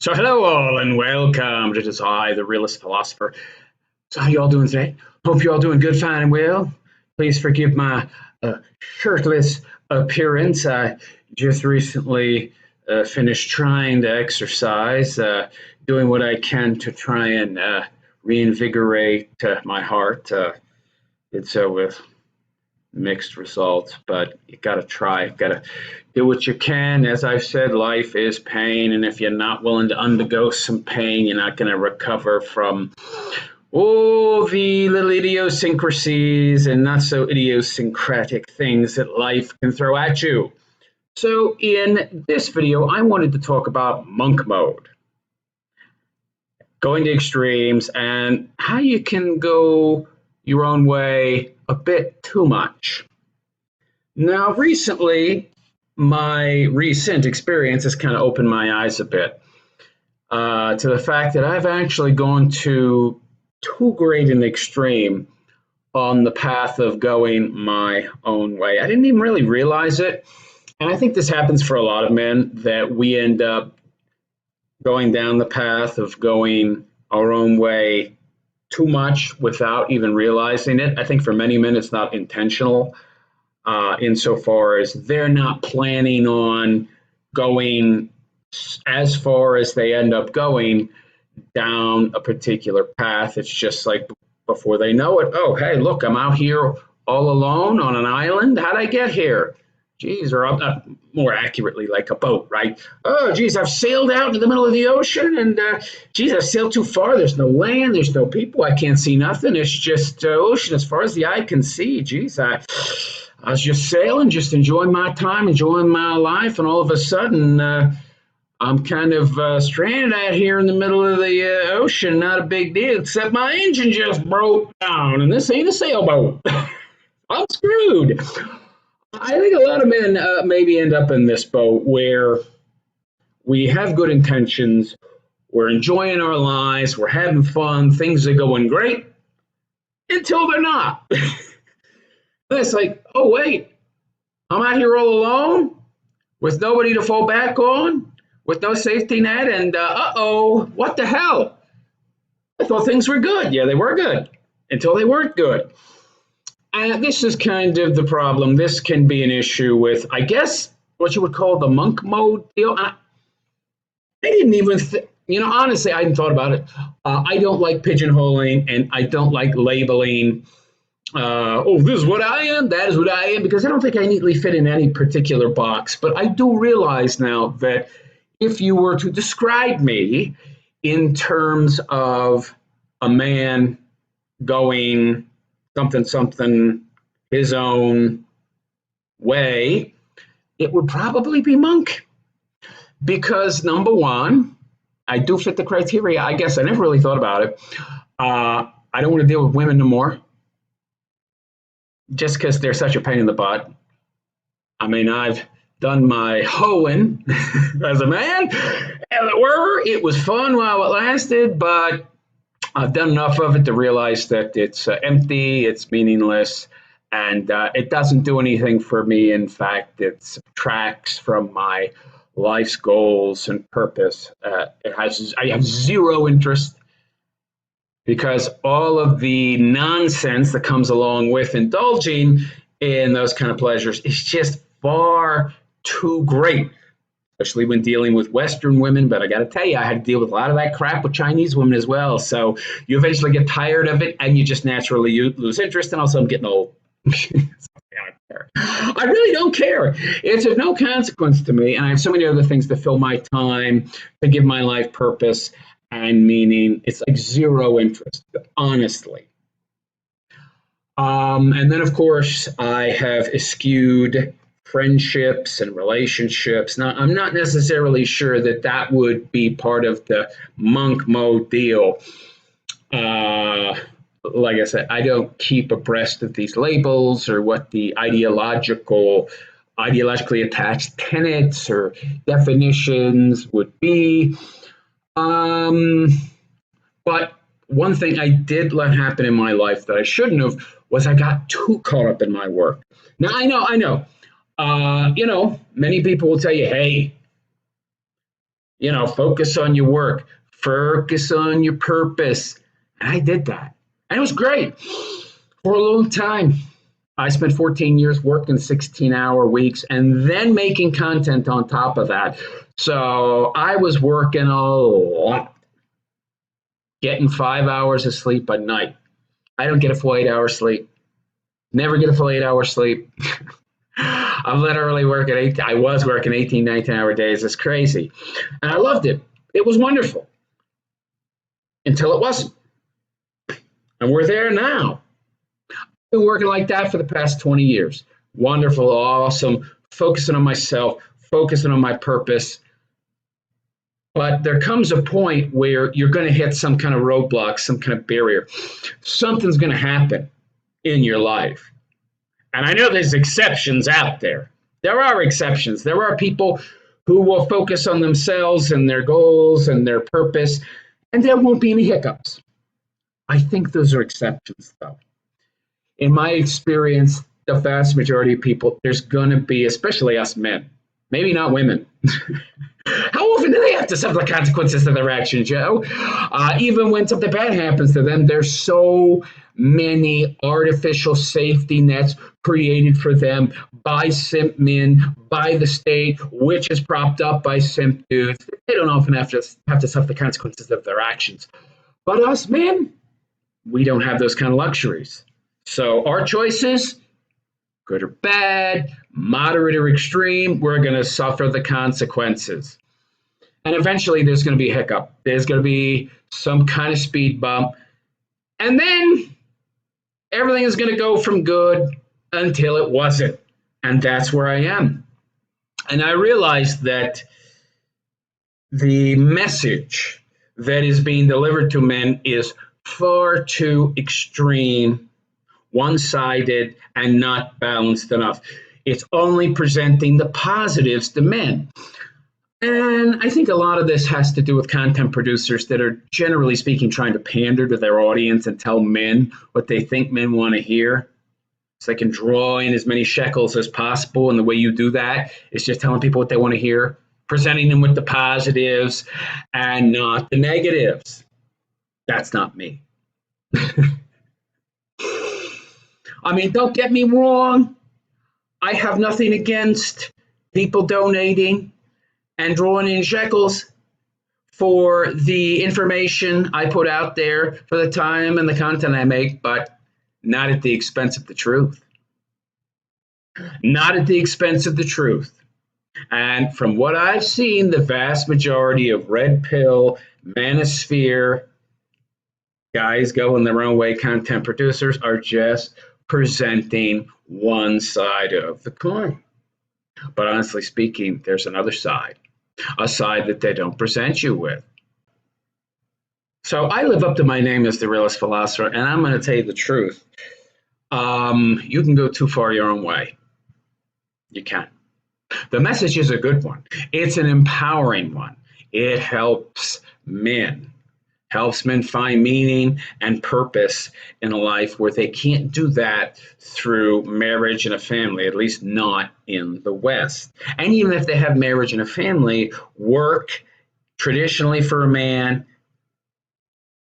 So hello all and welcome. It is I, the realist philosopher. So how you all doing today? Hope you're all doing good, fine, and well. Please forgive my shirtless appearance. I just recently finished trying to exercise, doing what I can to try and reinvigorate my heart. Did so with mixed results, but you got to try. Got to do what you can. As I've said, life is pain, and if you're not willing to undergo some pain, you're not going to recover from all the little idiosyncrasies and not so idiosyncratic things that life can throw at you. So in this video, I wanted to talk about monk mode, going to extremes, and how you can go your own way a bit too much. Now, recently, my recent experience has kind of opened my eyes a bit to the fact that I've actually gone to too great an extreme on the path of going my own way. I didn't even really realize it. And I think this happens for a lot of men, that we end up going down the path of going our own way too much without even realizing it. I think for many men, it's not intentional, insofar as they're not planning on going as far as they end up going down a particular path. It's just like before they know it, oh, hey, look, I'm out here all alone on an island. How'd I get here? Geez, or more accurately, like a boat, right? Oh, geez, I've sailed out into the middle of the ocean, and geez, I've sailed too far. There's no land, there's no people, I can't see nothing. It's just ocean as far as the eye can see. Geez, I was just sailing, just enjoying my time, enjoying my life, and all of a sudden, I'm kind of stranded out here in the middle of the ocean. Not a big deal, except my engine just broke down, and this ain't a sailboat. I'm screwed. I think a lot of men maybe end up in this boat where we have good intentions, we're enjoying our lives, we're having fun, things are going great, until they're not. It's like, oh, wait, I'm out here all alone with nobody to fall back on, with no safety net, and uh-oh, what the hell? I thought things were good. Yeah, they were good, until they weren't good. And this is kind of the problem. This can be an issue with, I guess, what you would call the monk mode deal. I didn't even, honestly, I hadn't thought about it. I don't like pigeonholing, and I don't like labeling, this is what I am, that is what I am, because I don't think I neatly fit in any particular box. But I do realize now that if you were to describe me in terms of a man going something his own way, it would probably be monk. Because number one, I do fit the criteria. I guess I never really thought about it. I don't want to deal with women no more, just because they're such a pain in the butt. I mean, I've done my hoeing as a man, as it were. It was fun while it lasted, but I've done enough of it to realize that it's empty, it's meaningless, and it doesn't do anything for me. In fact, it subtracts from my life's goals and purpose. I have zero interest, because all of the nonsense that comes along with indulging in those kind of pleasures is just far too great, especially when dealing with Western women. But I got to tell you, I had to deal with a lot of that crap with Chinese women as well. So you eventually get tired of it, and you just naturally lose interest. And also, I'm getting old. I really don't care. It's of no consequence to me. And I have so many other things to fill my time, to give my life purpose and meaning. It's like zero interest, honestly. And then, of course, I have eschewed friendships and relationships. Now, I'm not necessarily sure that that would be part of the monk mode deal. Like I said, I don't keep abreast of these labels or what the ideologically attached tenets or definitions would be. But one thing I did let happen in my life that I shouldn't have was I got too caught up in my work. Now, I know. Many people will tell you, hey, focus on your work, focus on your purpose. And I did that. And it was great for a long time. I spent 14 years working 16-hour weeks and then making content on top of that. So I was working a lot, getting 5 hours of sleep a night. I don't get a full 8 hour sleep. Never get a full 8 hour sleep. I'm literally working I was working 18, 19-hour days. It's crazy. And I loved it. It was wonderful until it wasn't. And we're there now. I've been working like that for the past 20 years. Wonderful, awesome, focusing on myself, focusing on my purpose. But there comes a point where you're going to hit some kind of roadblock, some kind of barrier. Something's going to happen in your life. And I know there's exceptions out there. There are exceptions. There are people who will focus on themselves and their goals and their purpose, and there won't be any hiccups. I think those are exceptions, though. In my experience, the vast majority of people, there's going to be, especially us men, maybe not women. How often do they have to suffer the consequences of their actions, Joe? Even when something bad happens to them, there's so many artificial safety nets created for them by simp men, by the state, which is propped up by simp dudes. They don't often have to suffer the consequences of their actions. But us men, we don't have those kind of luxuries. So our choices, good or bad, moderate or extreme, we're going to suffer the consequences. And eventually there's going to be a hiccup. There's going to be some kind of speed bump. And then everything is going to go from good until it wasn't. And that's where I am. And I realized that the message that is being delivered to men is far too extreme, one-sided, and not balanced enough. It's only presenting the positives to men. And I think a lot of this has to do with content producers that are, generally speaking, trying to pander to their audience and tell men what they think men want to hear. So they can draw in as many shekels as possible. And the way you do that is just telling people what they want to hear, presenting them with the positives and not the negatives. That's not me. I mean, don't get me wrong. I have nothing against people donating and drawing in shekels for the information I put out there, for the time and the content I make, but not at the expense of the truth. Not at the expense of the truth. And from what I've seen, the vast majority of red pill, manosphere, guys going their own way, content producers are just presenting one side of the coin. But honestly speaking, there's another side, a side that they don't present you with. So I live up to my name as the realist philosopher, and I'm going to tell you the truth. You can go too far your own way. You can. The message is a good one. It's an empowering one. It helps men find meaning and purpose in a life where they can't do that through marriage and a family, at least not in the West. And even if they have marriage and a family, work traditionally for a man,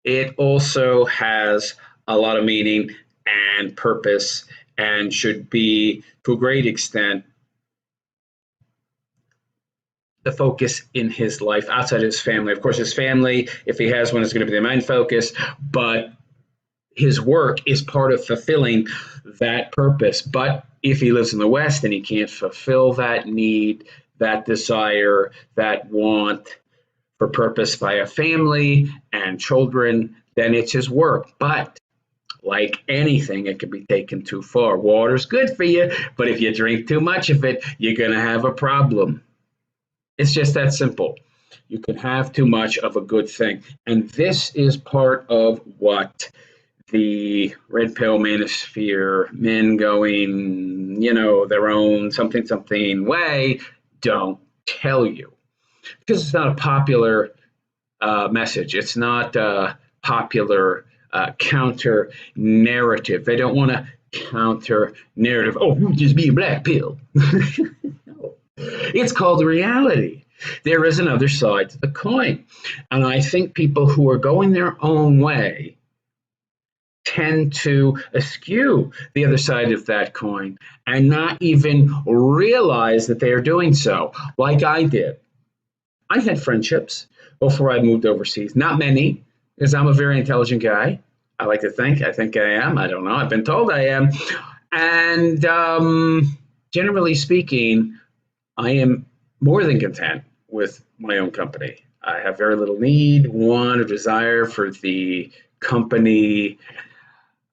it also has a lot of meaning and purpose and should be, to a great extent, the focus in his life outside his family. Of course, his family, if he has one, is going to be the main focus, but his work is part of fulfilling that purpose. But if he lives in the West and he can't fulfill that need, that desire, that want for purpose via family and children, then it's his work. But like anything, it can be taken too far. Water's good for you, but if you drink too much of it, you're going to have a problem. It's just that simple. You can have too much of a good thing. And this is part of what the red pill manosphere, men going, their own something way, don't tell you. Because it's not a popular message. It's not a popular counter narrative. They don't want to counter narrative. Oh, you just be a black pill. No. It's called reality. There is another side to the coin. And I think people who are going their own way tend to eschew the other side of that coin and not even realize that they are doing so, like I did. I had friendships before I moved overseas. Not many, because I'm a very intelligent guy. I like to think. I think I am. I don't know. I've been told I am. And generally speaking, I am more than content with my own company. I have very little need, want, or desire for the company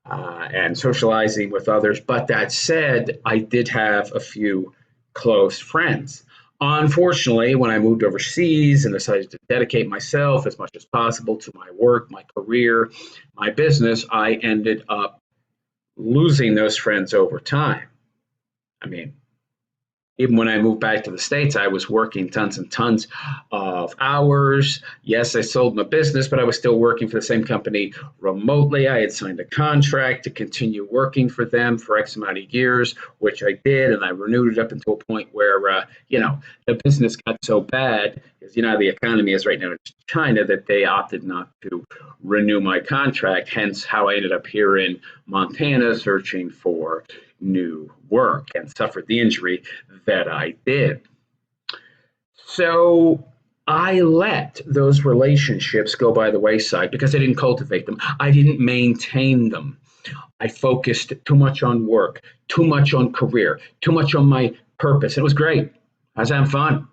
and socializing with others. But that said, I did have a few close friends. Unfortunately, when I moved overseas and decided to dedicate myself as much as possible to my work, my career, my business, I ended up losing those friends over time. I mean, even when I moved back to the States, I was working tons and tons of hours. Yes, I sold my business, but I was still working for the same company remotely. I had signed a contract to continue working for them for X amount of years, which I did, and I renewed it up until a point where, the business got so bad, because, the economy is right now in China, that they opted not to renew my contract, hence how I ended up here in Montana searching for new work and suffered the injury that I did. So I let those relationships go by the wayside because I didn't cultivate them. I didn't maintain them. I focused too much on work, too much on career, too much on my purpose. It was great. I was having fun.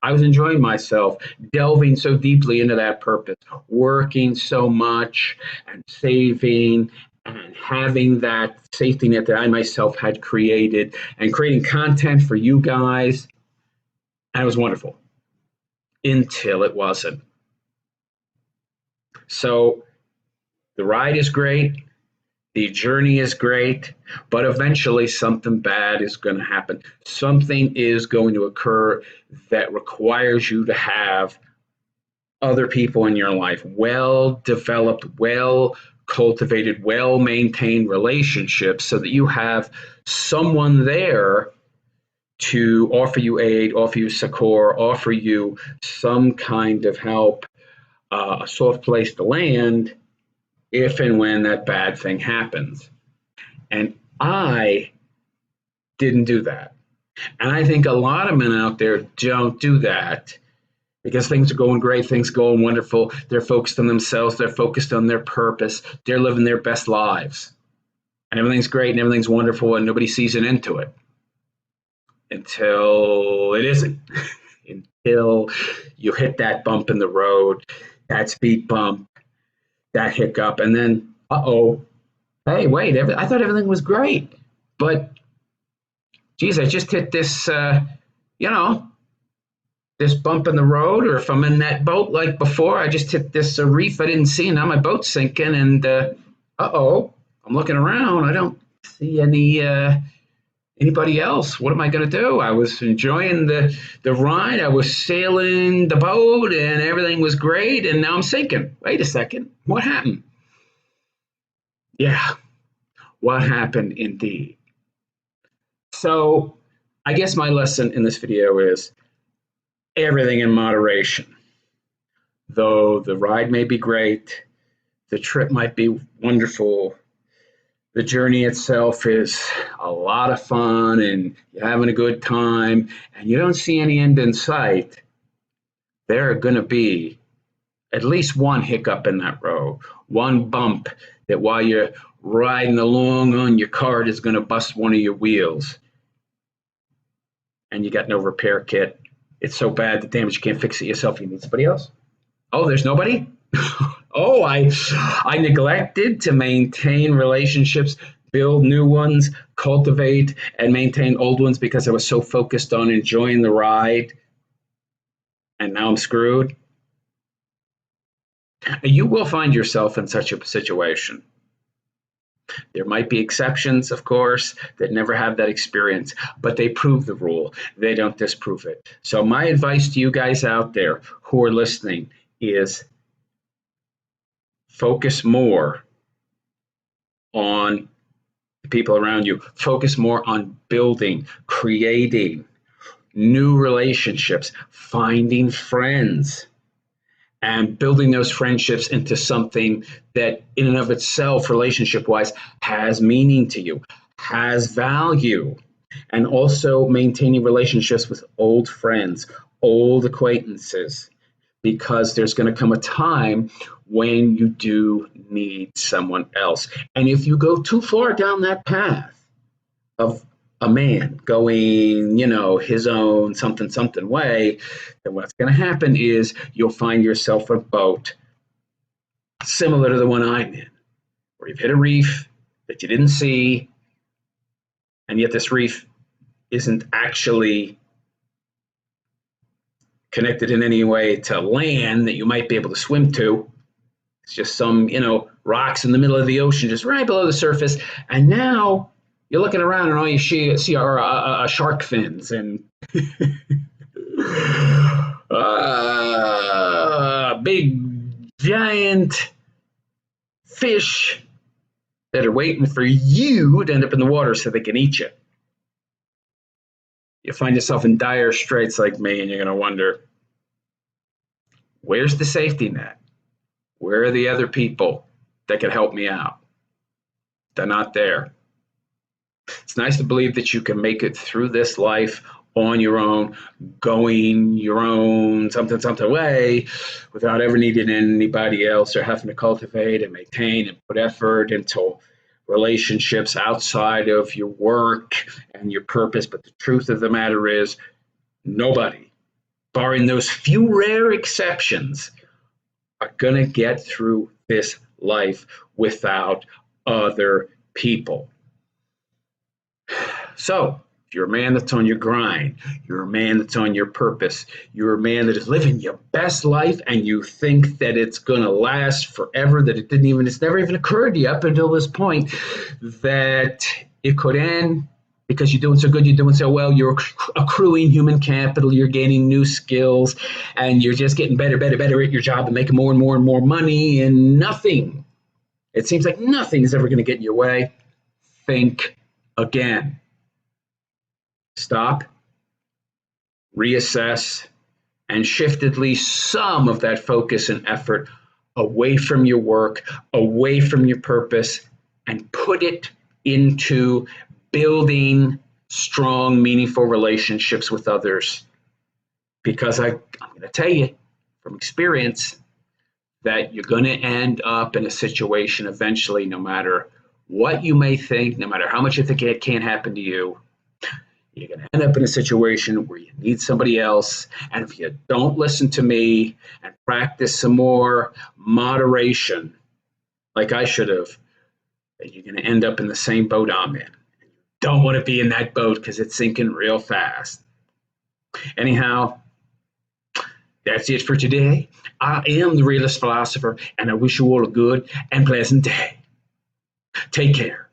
I was enjoying myself, delving so deeply into that purpose, working so much and saving and having that safety net that I myself had created and creating content for you guys. And it was wonderful until it wasn't. So the ride is great. The journey is great, but eventually something bad is going to happen. Something is going to occur that requires you to have other people in your life, well developed, well cultivated, well maintained relationships, so that you have someone there to offer you aid, offer you succor, offer you some kind of help, a soft place to land if and when that bad thing happens. And I didn't do that. And I think a lot of men out there don't do that because things are going great, things are going wonderful. They're focused on themselves, they're focused on their purpose, they're living their best lives. And everything's great and everything's wonderful and nobody sees an end to it until it isn't. Until you hit that bump in the road, that speed bump, that hiccup, and then, hey, wait, I thought everything was great. But, geez, I just hit this, this bump in the road, or if I'm in that boat like before, I just hit this reef I didn't see, and now my boat's sinking, and I'm looking around, I don't see anybody else. What am I going to do? I was enjoying the ride, I was sailing the boat, and everything was great, and now I'm sinking. Wait a second, what happened? Yeah, what happened indeed? So I guess my lesson in this video is everything in moderation. Though the ride may be great, the trip might be wonderful, the journey itself is a lot of fun and you're having a good time and you don't see any end in sight, there are going to be at least one hiccup in that road, one bump that while you're riding along on your cart is going to bust one of your wheels and you got no repair kit. It's so bad the damage you can't fix it yourself. You need somebody else. Oh, there's nobody? I neglected to maintain relationships, build new ones, cultivate and maintain old ones because I was so focused on enjoying the ride. And now I'm screwed. You will find yourself in such a situation. There might be exceptions, of course, that never have that experience, but they prove the rule. They don't disprove it. So my advice to you guys out there who are listening is focus more on the people around you. Focus more on building, creating, new relationships, finding friends, and building those friendships into something that in and of itself, relationship wise, has meaning to you, has value. And also maintaining relationships with old friends, old acquaintances, because there's going to come a time when you do need someone else. And if you go too far down that path of a man going, his own something something way, then what's going to happen is you'll find yourself a boat similar to the one I'm in, where you've hit a reef that you didn't see, and yet this reef isn't actually connected in any way to land that you might be able to swim to. It's just some, rocks in the middle of the ocean, just right below the surface. And now you're looking around and all you see are shark fins and big, giant fish that are waiting for you to end up in the water so they can eat you. You find yourself in dire straits like me, and you're going to wonder, where's the safety net? Where are the other people that could help me out? They're not there. It's nice to believe that you can make it through this life on your own, going your own something way, without ever needing anybody else or having to cultivate and maintain and put effort into relationships outside of your work and your purpose. But the truth of the matter is, nobody, barring those few rare exceptions, are going to get through this life without other people. So, if you're a man that's on your grind, you're a man that's on your purpose, you're a man that is living your best life, and you think that it's going to last forever, that it's never even occurred to you up until this point that it could end because you're doing so good, you're doing so well, you're accruing human capital, you're gaining new skills, and you're just getting better at your job and making more and more money, and it seems like nothing is ever going to get in your way. Think again. Stop, reassess, and shift at least some of that focus and effort away from your work, away from your purpose, and put it into building strong, meaningful relationships with others. Because I'm going to tell you from experience that you're going to end up in a situation eventually, no matter what you may think, no matter how much you think it can't happen to you, you're going to end up in a situation where you need somebody else. And if you don't listen to me and practice some more moderation, like I should have, then you're going to end up in the same boat I'm in. Don't want to be in that boat because it's sinking real fast. Anyhow, that's it for today. I am the Realist Philosopher, and I wish you all a good and pleasant day. Take care.